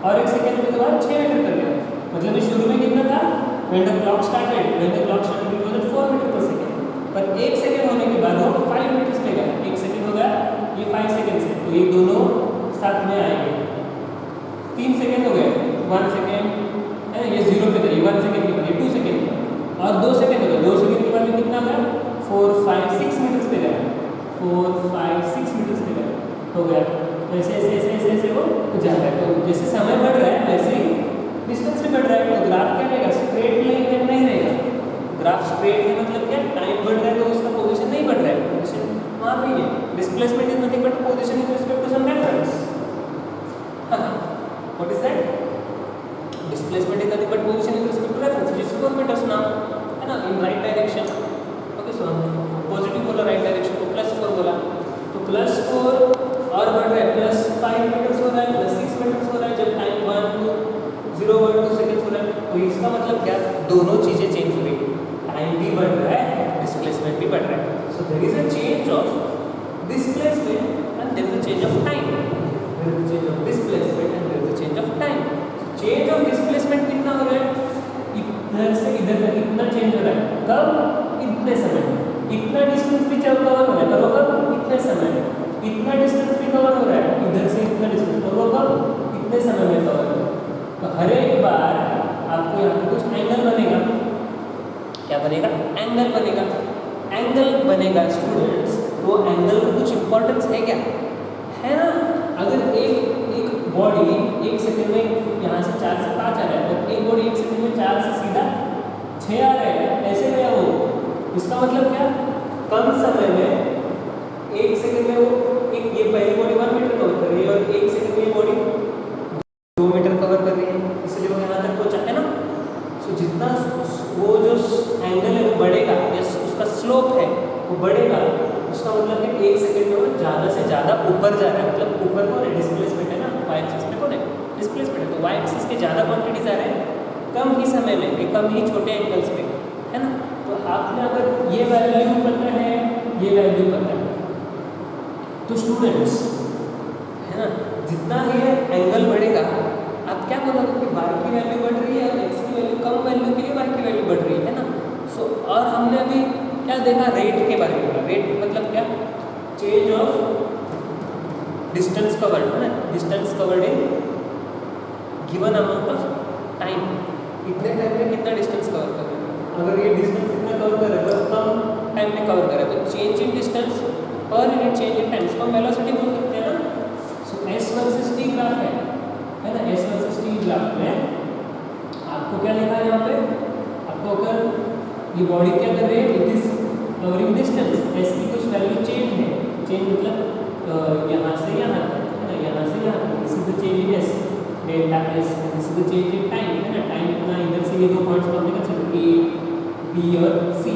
[SPEAKER 1] और 1 सेकेंड के बाद 6 मीटर पर गया। मतलब शुरू में कितना था, when the clock started it was at 4 metre per second, पर 1 सेकेंड होने के बाद वो 5 मीटर्स पे गया। 1 सेकेंड हो गया, ये 5 सेकेंड से, तो ये दोनों साथ में आएंगे। 3 सेकेंड हो गए, 1 सेकेंड है, ये 0 पे था, ये 1 सेकेंड के बाद ये 2 सेकेंड, और 2 सेकेंड हो गया, 2 सेकेंड के बाद कितना हो गया, 4 5 6 मीटर्स पे गया, 4 5 6 मीटर्स पे गया, हो गया। तो ऐसे ऐसे ऐसे ऐसे ऐसे वो जा रहा है। तो जैसे समय बढ़ रहा है वैसे ही डिस्टेंस भी बढ़ रहा है। तो ग्राफ क्या रहेगा, स्ट्रेट लाइन नहीं रहेगा। ग्राफ स्ट्रेट है मतलब क्या, टाइम बढ़ रहा है तो उसका पोजीशन नहीं बढ़ रहा है, पोजीशन वहाँ पे है। Displacement is nothing but position with respect to some reference. What is that, displacement is nothing but position with respect to reference, which is 4 meters now, है ना, in right direction. Okay, so positive बोला, right direction को +4 बोला, तो +4 और बढ़ रहा है, +5 मीटर्स हो रहा है, +6 मीटर्स हो रहा है, जब टाइम 1 to 0 1 2 सेकंड्स हो रहा है। तो इसका मतलब क्या, दोनों चीजें चेंज हो रही है, टाइम भी बढ़ रहा है, डिस्प्लेसमेंट भी बढ़ रहा है। So there is a change of displacement and there is a change of time, there is a change of displacement and there is a change of time. Change of displacement कितना हो रहा है, इधर से इधर तक इतना चेंज हो रहा है, कब, इतने समय, इतना डिस्टेंस भी कवर हो रहा है, पर वो कब, इतने समय, इतना डिस्टेंस भी कवर हो रहा है, इधर से इतना डिस्टेंस, और वो कब, इतने समय में कवर हो रहा है। तो हर एक बार आपको यहाँ पे कुछ एंगल बनेगा, क्या बनेगा, एंगल बनेगा, एंगल बनेगा स्टूडेंट्स। तो एंगल का कुछ इंपॉर्टेंस है क्या, है ना। अगर एक बॉडी 1 सेकंड में यहाँ से 4 से 5 आ रहा है, और एक बॉडी 1 सेकंड में 4 से सीधा 6 आ रहा है, ऐसे गया वो, इसका मतलब क्या, कम समय में 1 सेकंड में वो एक, ये पहली बॉडी 1 मीटर कवर कर रही है, और 1 सेकंड में ये बॉडी 2 मीटर कवर कर रही है, इसलिए वो यहाँ तक पहुँचा, है ना। सो जितना वो जो एंगल है वो बढ़ेगा, या उसका स्लोप है वो बढ़ेगा, उसका मतलब है 1 सेकंड में वो ज़्यादा से ज़्यादा ऊपर जा रहा है। मतलब ऊपर कौन है, डिस्प्लेसमेंट है ना, वाई एक्सिस पे कौन है, डिस्प्लेसमेंट है। तो वाई एक्सिस के ज़्यादा क्वांटिटीज आ रहे हैं कम ही समय में, कम ही छोटे एंगल्स पे, है ना। तो आपने अगर ये वैल्यू पता है, ये वैल्यू पता है, तो स्टूडेंट्स, है ना, जितना ये एंगल बढ़ेगा, आप क्या बोलोगे कि वाई की वैल्यू बढ़ रही है और एक्स की वैल्यू, कम वैल्यू के लिए वाई की वैल्यू बढ़ रही है ना। सो और हमने अभी क्या देखा, रेट के बारे में। रेट मतलब क्या, चेंज ऑफ डिस्टेंस कवर्ड, है ना, distance covered in given amount of time, इतने टाइम में कितना डिस्टेंस कवर कर रहे हैं। अगर ये डिस्टेंस इतना कवर कर रहे हैं तो कम टाइम में कवर कर रहे हैं, तो change in distance per unit change in time, इसको हम वेलोसिटी बोल सकते हैं ना। सो एस वर्सेस टी ग्राफ है ना, एस वर्सेस टी ग्राफ में आपको क्या लिखा है, यहाँ पे आपको अगर ये बॉडी क्या कर रही है, it is covering distance, S की कुछ वैल्यू चेंज है, चेंज मतलब यहाँ से यहाँ तक, है ना, यहाँ से यहाँ तक, this is the change in S, delta S, this is the change in time, है ना। टाइम इतना, इधर से ये 2 पॉइंट्स को हमने कंसीडर किए, बी और सी।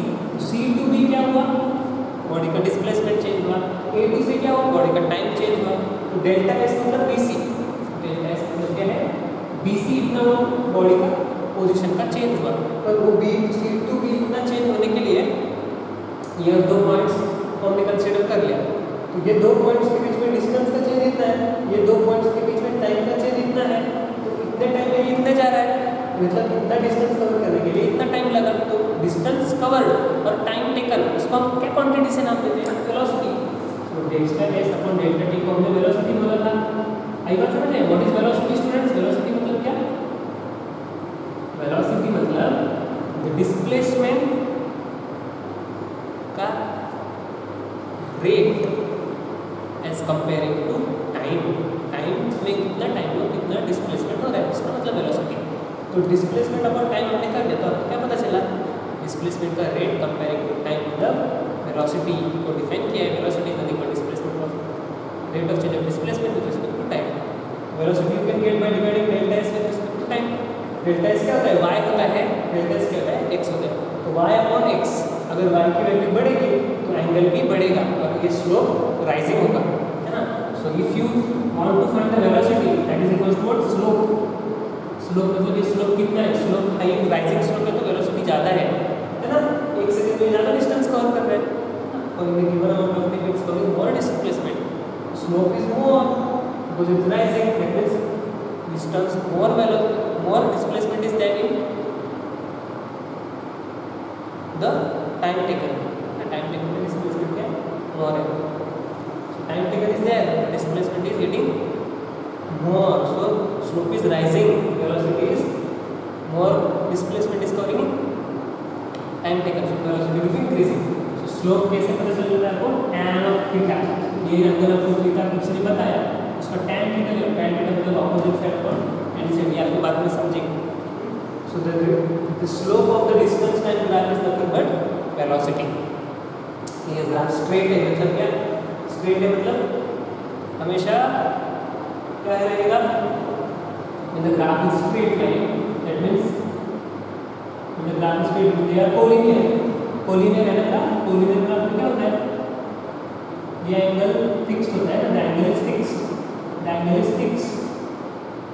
[SPEAKER 1] सी टू बी क्या हुआ, बॉडी का डिस्प्लेसमेंट चेंज हुआ, ए टू सी क्या हुआ, बॉडी का टाइम चेंज हुआ। तो डेल्टा एस मतलब बी सी, डेल्टा एस मतलब क्या है, बी सी इतना वो बॉडी का पोजीशन का चेंज हुआ, पर वो बी सी टू बी इतना चेंज होने के लिए ये 2 पॉइंट्स हमने कंसीडर कर लिया। तो ये 2 पॉइंट्स के बीच में डिस्टेंस का चेंज इतना है, ये 2 पॉइंट्स के बीच में टाइम का चेंज इतना है, तो इतने टाइम में इतने जा रहा है, मतलब इतना डिस्टेंस कवर करने के लिए इतना टाइम लगा। तो डिस्टेंस कवर्ड और टाइम टेकन, इसको हम क्या क्वांटिटी से नाम देते हैं, वेलोसिटी। तो delta S upon delta T को हमने वेलोसिटी बोला था। आई बात समझ में, what is velocity students, velocity मतलब क्या, वेलोसिटी मतलब द डिस्प्लेसमेंट का rate as comparing to time, time में कितना टाइम में कितना डिस्प्लेसमेंट हो रहा है, इसका मतलब वेलोसिटी। तो डिस्प्लेसमेंट अपॉन टाइम हमने कर दिया, तो आपको क्या पता चला, डिस्प्लेसमेंट का रेट कंपेयरिंग टू टाइम मतलब वेलोसिटी को डिफाइन किया है। Velocity is nothing but displacement of rate of change of displacement with respect to time. Velocity you can get by dividing delta S with respect to time. Delta S क्या होता है, y होता है, delta S क्या होता है, x होता है। तो y अपॉन x, अगर y की वैल्यू बढ़ेगी तो एंगल भी बढ़ेगा और ये स्लोप राइजिंग होगा, है ना। So if you want to find the velocity, that is equals to what? Slope. Slope मतलब ये स्लोप कितना है? स्लोप हाई राइजिंग स्लोप है तो वेलोसिटी ज़्यादा है ना? 1 सेकंड में ज़्यादा डिस्टेंस कवर कर रहे हैं, और इन the given amount of time it's covering more displacement. Slope is more because it's rising, that means distance more displacement is there in the time taken. The time taken में displacement क्या more है. Time taken is there, the displacement is getting more. So slope is rising, velocity is more, displacement is covering time taken, so velocity will be increasing. So slope कैसे पता चल रहा है आपको? tan of theta. ये अगर आपको theta कुछ नहीं बताया, उसका tan थीटा जो tan थीटा मतलब ऑपोजिट साइड पर एंड साइड, ये आपको बाद में समझेंगे. So the slope of the distance time graph is nothing but velocity. ये ग्राफ स्ट्रेट है, मतलब क्या स्ट्रेट है? मतलब हमेशा क्या रहेगा? When the graph is straight line, that means when the graph is straight, they are collinear. Collinear है ना ग्राफ? collinear ग्राफ में क्या होता है? ये एंगल फिक्स्ड होता है ना, the angle is fixed. The angle is fixed.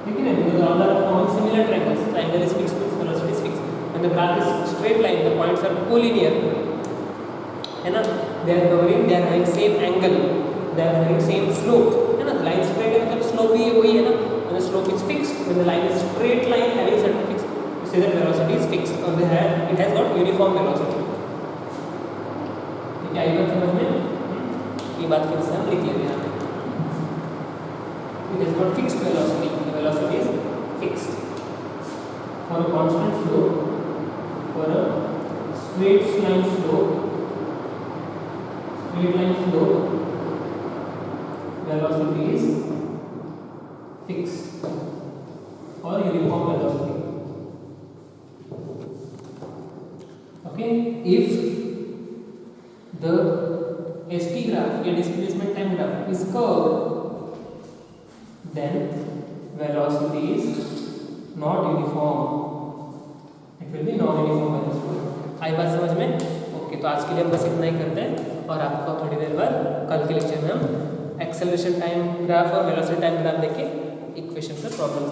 [SPEAKER 1] ठीक है ना? Because all are on similar triangles, the angle is fixed, means velocity is fixed. When the graph is straight line, the points are collinear. है ना? They are covering, they are having same angle, they are having same slope. है ना? Line straight है मतलब slope भी वही है ना? When the slope is fixed, when the line is straight line having certain fixed, you say that velocity is fixed, or it has got uniform velocity. ठीक है, आई बात समझ में? ये बात फिर से हम लिख लेते हैं. It has got fixed velocity. The velocity is fixed for a constant slope, for a straight line slope, velocity is fixed or uniform velocity. Okay, if the ST graph, या displacement time graph is curved, then velocity is not uniform. It will be non-uniform velocity. आई बात समझ में? Okay, तो आज के लिए हम बस इतना ही करते हैं, और आपको थोड़ी देर बाद कल के लेक्चर में हम एक्सेलरेशन टाइम ग्राफ और वेलोसिटी टाइम ग्राफ देके इक्वेशन से प्रॉब्लम्स